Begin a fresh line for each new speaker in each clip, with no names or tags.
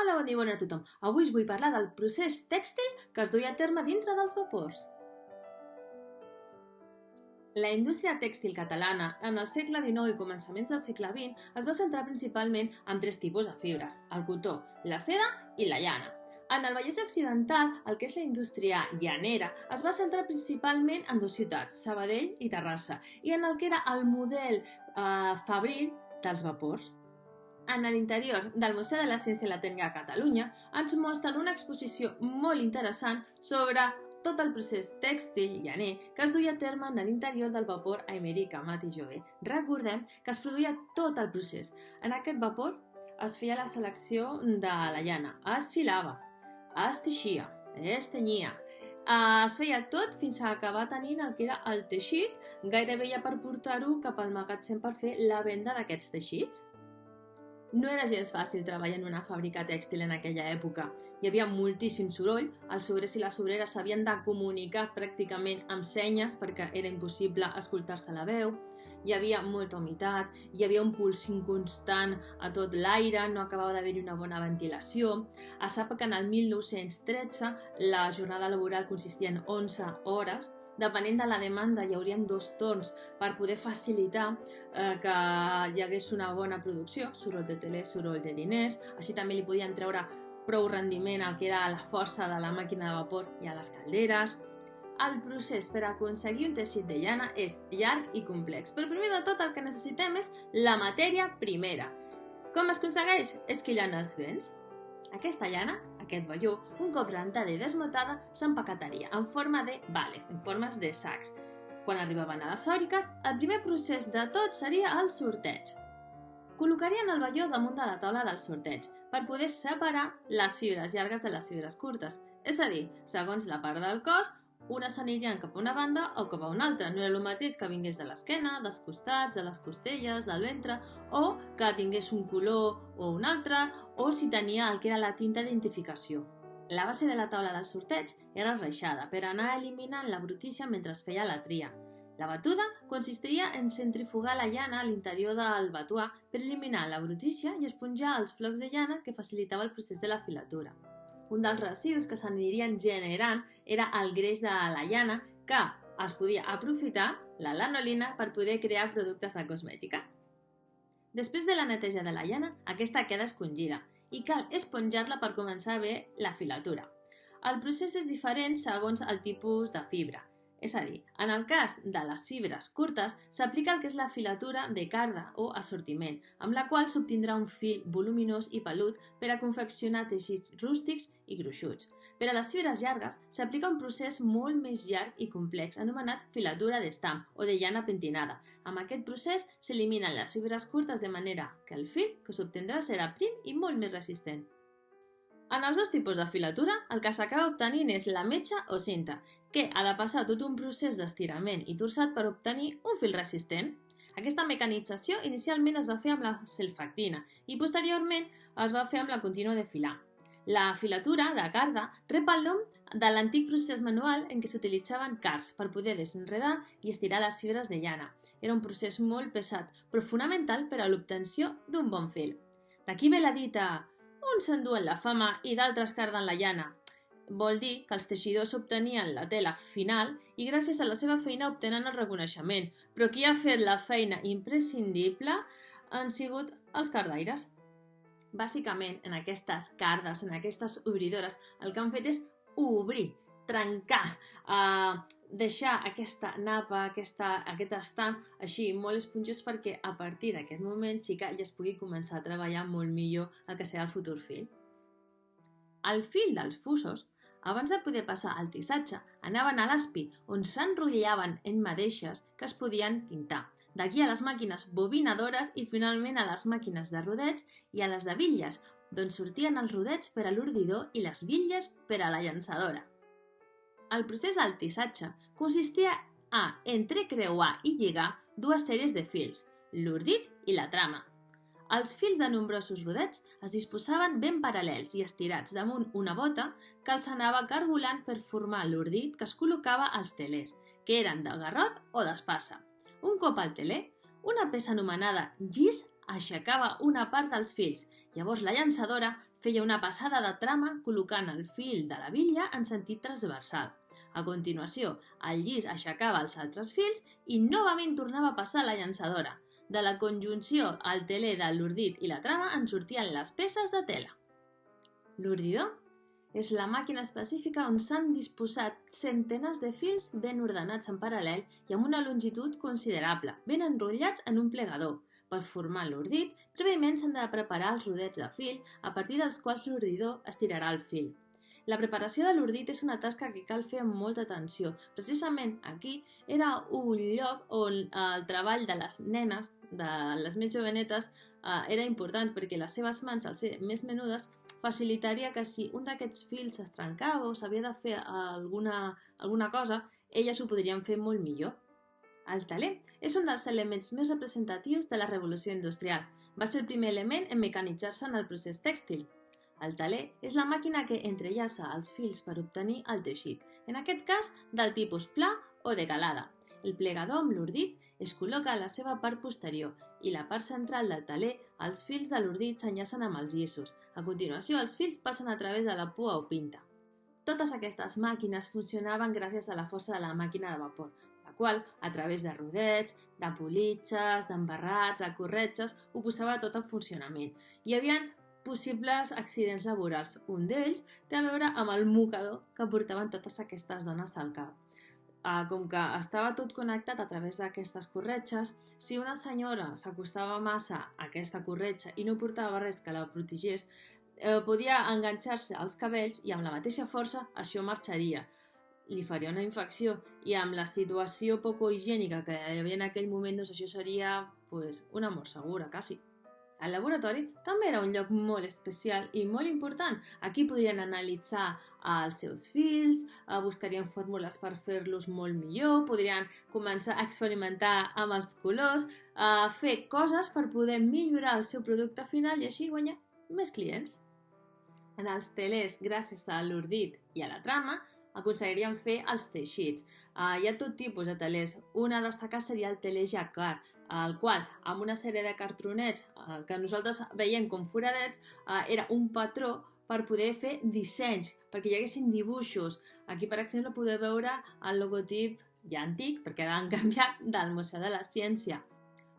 Hola, bon dia i bona a tothom. Avui us vull parlar del procés tèxtil que es duia a terme dintre dels vapors. La indústria tèxtil catalana, en el segle XIX i començaments del segle XX, es va centrar principalment en tres tipus de fibres, el cotó, la seda i la llana. En el Vallès Occidental, el que és la indústria llanera, es va centrar principalment en dues ciutats, Sabadell i Terrassa, i en el que era el model fabril dels vapors. En l'interior del Museu de la Ciència i la Tècnica de Catalunya ens mostren una exposició molt interessant sobre tot el procés tèxtil llaner que es duia a terme en l'interior del vapor Aimeric Amat i Jover. Recordem que es produïa tot el procés. En aquest vapor es feia la selecció de la llana, es filava, es teixia, es tenyia, es feia tot fins a acabar tenint el que era el teixit, gairebé ja per portar-ho cap al magatzem per fer la venda d'aquests teixits. No era gens fàcil treballar en una fàbrica tèxtil en aquella època. Hi havia moltíssim soroll, els obrers i les obreres s'havien de comunicar pràcticament amb senyes perquè era impossible escoltar-se la veu, hi havia molta humitat, hi havia un pulsing constant a tot l'aire, no acabava d'haver-hi una bona ventilació. Es sap que en el 1913 la jornada laboral consistia en 11 hores, depenent de la demanda hi haurien 2 torns per poder facilitar que hi hagués una bona producció, soroll de tele, soroll de diners, així també li podien treure prou rendiment al que era la força de la màquina de vapor i a les calderes. El procés per aconseguir un teixit de llana és llarg i complex, però primer de tot el que necessitem és la matèria primera. Com es aconsegueix? Esquillant els vents. Aquesta llana, aquest velló, un cop rentada i desmuntada, s'empaquetaria en forma de bales, en formes de sacs. Quan arribaven a les fàbriques, el primer procés de tot seria el sorteig. Col·locarien el velló damunt de la taula del sorteig per poder separar les fibres llargues de les fibres curtes. És a dir, segons la part del cos, unes s'anirien cap a una banda o cap a una altra. No era el mateix que vingués de l'esquena, dels costats, de les costelles, del ventre, o que tingués un color o un altre, o si tenia el que era la tinta d'identificació. La base de la taula del sorteig era reixada per anar eliminant la brutícia mentre es feia la tria. La batuda consistiria en centrifugar la llana a l'interior del batuà per eliminar la brutícia i esponjar els flocs de llana que facilitava el procés de la filatura. Un dels residus que s'anirien generant era el greix de la llana que es podia aprofitar, la lanolina, per poder crear productes de cosmètica. Després de la neteja de la llana, aquesta queda escongida i cal esponjar-la per començar a veure la filatura. El procés és diferent segons el tipus de fibra. És a dir, en el cas de les fibres curtes, s'aplica el que és la filatura de carda o assortiment, amb la qual s'obtindrà un fil voluminós i pelut per a confeccionar teixits rústics i gruixuts. Per a les fibres llargues, s'aplica un procés molt més llarg i complex, anomenat filatura d'estam o de llana pentinada. Amb aquest procés s'eliminen les fibres curtes de manera que el fil que s'obtindrà serà prim i molt més resistent. En els dos tipus de filatura, el que s'acaba obtenint és la metxa o cinta, que ha de passar tot un procés d'estirament i torçat per obtenir un fil resistent. Aquesta mecanització inicialment es va fer amb la selfactina i posteriorment es va fer amb la contínua de filar. La filatura de carda rep el nom de l'antic procés manual en què s'utilitzaven cars per poder desenredar i estirar les fibres de llana. Era un procés molt pesat, però fonamental per a l'obtenció d'un bon fil. D'aquí ve la dita uns s'enduen la fama i d'altres carden la llana. Vol dir que els teixidors obtenien la tela final i gràcies a la seva feina obtenen el reconeixement, però qui ha fet la feina imprescindible han sigut els cardaires. Bàsicament, en aquestes cardes, en aquestes obridores, el que han fet és obrir, trencar, deixar aquesta napa, aquest estam així molt esponjós perquè a partir d'aquest moment sí que ja es pugui començar a treballar molt millor el que serà el futur fil. El fil dels fusos, abans de poder passar al tissatge, anaven a l'aspi on s'enrotllaven en madeixes que es podien tintar. D'aquí a les màquines bobinadores i finalment a les màquines de rodeig i a les de bitlles, d'on sortien els rodeigs per a l'ordidor i les bitlles per a la llançadora. El procés del tissatge consistia a entrecreuar i lligar dues sèries de fils, l'ordit i la trama. Els fils de nombrosos rodets es disposaven ben paral·lels i estirats damunt una bota que els anava cargolant per formar l'ordit que es col·locava als telers, que eren de garrot o d'espassa. Un cop al teler, una peça anomenada gis aixecava una part dels fils, llavors la llançadora Feia una passada de trama col·locant el fil de la bitlla en sentit transversal. A continuació, el llis aixecava els altres fils i novament tornava a passar la llançadora. De la conjunció al teler de l'ordit i la trama en sortien les peces de tela. L'ordidor és la màquina específica on s'han disposat centenes de fils ben ordenats en paral·lel i amb una longitud considerable, ben enrotllats en un plegador. Per formar l'ordit, prèviament s'han de preparar els rodets de fil a partir dels quals l'ordidor estirarà el fil. La preparació de l'ordit és una tasca que cal fer amb molta atenció. Precisament aquí era un lloc on el treball de les nenes, de les més jovenetes, era important perquè les seves mans, al ser més menudes, facilitaria que si un d'aquests fils es trencava o s'havia de fer alguna cosa, elles ho podrien fer molt millor. El teler és un dels elements més representatius de la revolució industrial. Va ser el primer element en mecanitzar-se en el procés tèxtil. El teler és la màquina que entrellaça els fils per obtenir el teixit, en aquest cas del tipus pla o de calada. El plegador amb l'ordit es col·loca a la seva part posterior i la part central del teler, els fils de l'ordit s'enllacen amb els llissos. A continuació, els fils passen a través de la pua o pinta. Totes aquestes màquines funcionaven gràcies a la força de la màquina de vapor, la qual, a través de rodets, de politxes, d'embarrats, de corretges, ho posava tot en funcionament. Hi havia possibles accidents laborals. Un d'ells té a veure amb el mocador que portaven totes aquestes dones al cap. Com que estava tot connectat a través d'aquestes corretges, si una senyora s'acostava massa a aquesta corretja i no portava res que la protegés, podia enganxar-se als cabells i amb la mateixa força això marxaria. Li faria una infecció i amb la situació poco higiènica que hi havia en aquell moment, doncs això seria una mort segura, quasi. El laboratori també era un lloc molt especial i molt important. Aquí podrien analitzar els seus fils, buscarien fórmules per fer-los molt millor, podrien començar a experimentar amb els colors, fer coses per poder millorar el seu producte final i així guanyar més clients. En els telers, gràcies a l'ordit i a la trama, aconseguirien fer els teixits. Hi ha tot tipus de telers. Un a destacar seria el teler jacquard, el qual, amb una sèrie de cartronets que nosaltres veiem com foradets, era un patró per poder fer dissenys, perquè hi haguessin dibuixos. Aquí, per exemple, podeu veure el logotip ja antic, perquè l'han canviat, del Museu de la Ciència.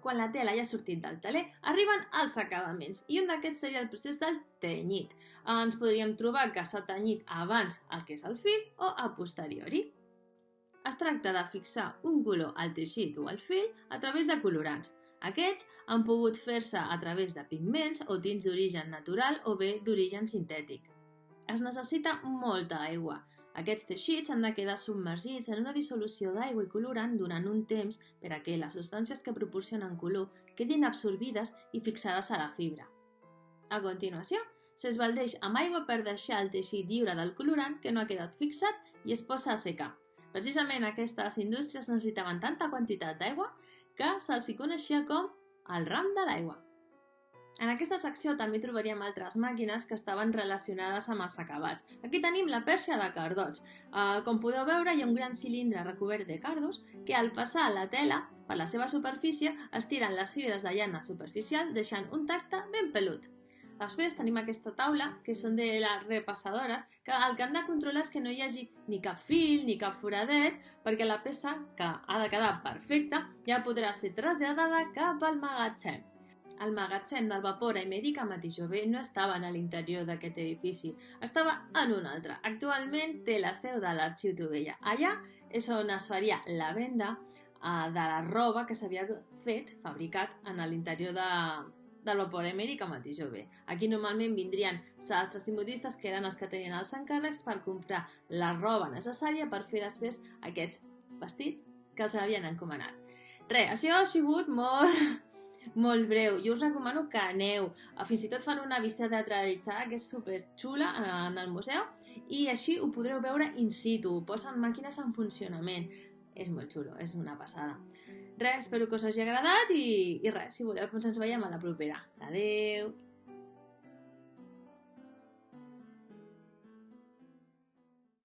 Quan la tela ja ha sortit del teler, arriben els acabaments, i un d'aquests seria el procés del tenyit. Ens podríem trobar que s'ha tenyit abans el que és el fil o a posteriori. Es tracta de fixar un color al teixit o al fil a través de colorants. Aquests han pogut fer-se a través de pigments o tints d'origen natural o bé d'origen sintètic. Es necessita molta aigua. Aquests teixits han de quedar submergits en una dissolució d'aigua i colorant durant un temps per a que les substàncies que proporcionen color quedin absorbides i fixades a la fibra. A continuació, s'esbaldeix amb aigua per deixar el teixit lliure del colorant que no ha quedat fixat i es posa a secar. Precisament aquestes indústries necessitaven tanta quantitat d'aigua que se'ls coneixia com el ram de l'aigua. En aquesta secció també trobaríem altres màquines que estaven relacionades amb els acabats. Aquí tenim la pèrsia de cardots. Com podeu veure, hi ha un gran cilindre recobert de cardos que al passar la tela per la seva superfície estiren les fibres de llana superficial deixant un tacte ben pelut. Després tenim aquesta taula, que són de les repassadores, que el que han de controlar és que no hi hagi ni cap fil ni cap foradet, perquè la peça, que ha de quedar perfecta, ja podrà ser traslladada cap al magatzem. El magatzem del vapor Emèrica Matijové no estava a l'interior d'aquest edifici, estava en un altre. Actualment té la seu de l'Arxiu Tovella. Allà és on es faria la venda de la roba que s'havia fabricat en l'interior del vapor Emèrica Matijové. Aquí normalment vindrien sastres i modistes, que eren els que tenien els encàrrecs per comprar la roba necessària per fer després aquests vestits que els havien encomanat. Això ha sigut molt breu. Jo us recomano que aneu. Fins i tot fan una visita teatralitzada que és superxula en el museu i així ho podreu veure in situ. Posen màquines en funcionament. És molt xulo, és una passada. Espero que us hagi agradat i si voleu ens veiem a la propera. Adeu!